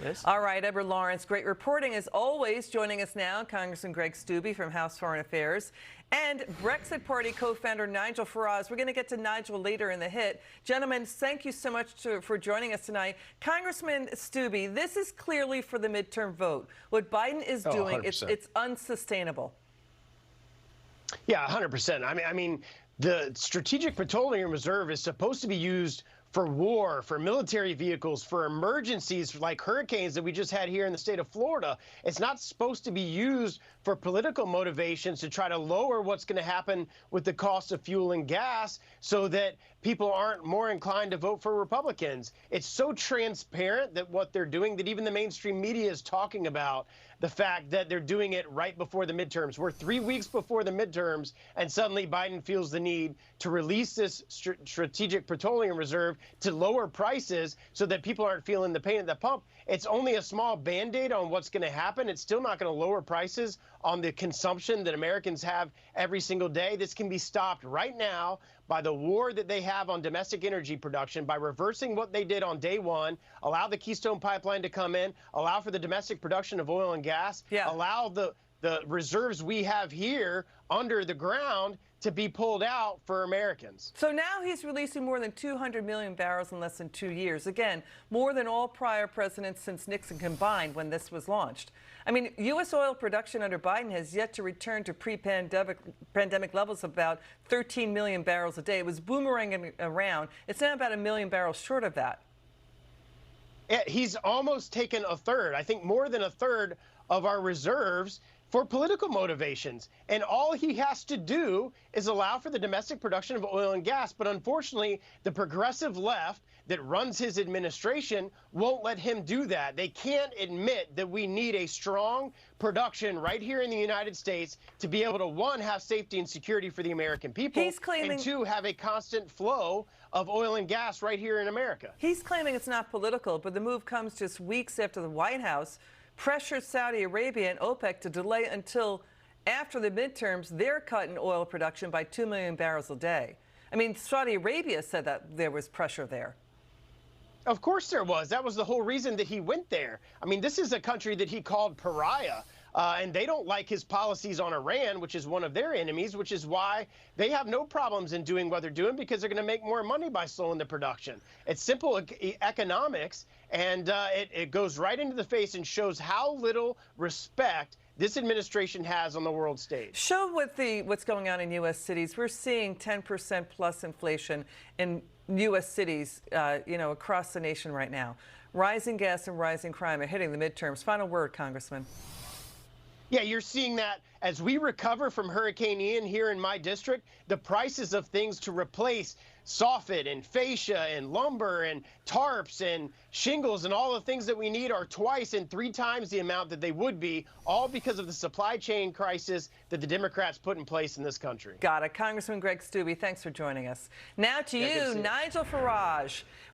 Liz. All right, Edward Lawrence, great reporting as always. Joining us now, Congressman Greg Steube from House Foreign Affairs and Brexit Party co-founder Nigel Farage. We're going to get to Nigel later in the hit. Gentlemen, thank you so much for joining us tonight. Congressman Steube, this is clearly for the midterm vote. What Biden is doing, it's unsustainable. Yeah, 100%. I mean, the Strategic Petroleum Reserve is supposed to be used for war, for military vehicles, for emergencies like hurricanes that we just had here in the state of Florida. It's not supposed to be used for political motivations to try to lower what's going to happen with the cost of fuel and gas so that people aren't more inclined to vote for Republicans. It's so transparent that what they're doing that even the mainstream media is talking about the fact that they're doing it right before the midterms. We're 3 weeks before the midterms, and suddenly Biden feels the need to release this Strategic Petroleum Reserve to lower prices so that people aren't feeling the pain at the pump. It's only a small Band-Aid on what's going to happen. It's still not going to lower prices on the consumption that Americans have every single day. This can be stopped right now by the war that they have on domestic energy production, by reversing what they did on day one, allow the Keystone Pipeline to come in, allow for the domestic production of oil and gas, allow the reserves we have here under the ground to be pulled out for Americans. So now he's releasing more than 200 million barrels in less than 2 years. Again, more than all prior presidents since Nixon combined when this was launched. I mean, U.S. oil production under Biden has yet to return to pre-pandemic levels of about 13 million barrels a day. It was boomeranging around. It's now about 1 million barrels short of that. He's almost taken a third, I think more than a third of our reserves for political motivations. And all he has to do is allow for the domestic production of oil and gas. But unfortunately, the progressive left that runs his administration won't let him do that. They can't admit that we need a strong production right here in the United States to be able to, one, have safety and security for the American people, and two, have a constant flow of oil and gas right here in America. He's claiming it's not political, but the move comes just weeks after the White House pressured Saudi Arabia and OPEC to delay until after the midterms their cut in oil production by 2 million barrels a day. I mean, Saudi Arabia said that there was pressure there. Of course there was. That was the whole reason that he went there. I mean, this is a country that he called pariah. And they don't like his policies on Iran, which is one of their enemies, which is why they have no problems in doing what they're doing, because they're going to make more money by slowing the production. It's simple economics, and it goes right into the face and shows how little respect this administration has on the world stage. Show what's going on in U.S. cities. We're seeing 10% plus inflation in U.S. cities, across the nation right now. Rising gas and rising crime are hitting the midterms. Final word, Congressman. Yeah, you're seeing that as we recover from Hurricane Ian here in my district, the prices of things to replace soffit and fascia and lumber and tarps and shingles and all the things that we need are twice and 3 times the amount that they would be, all because of the supply chain crisis that the Democrats put in place in this country. Got it. Congressman Greg Steube, thanks for joining us. Now to you, Nigel Farage.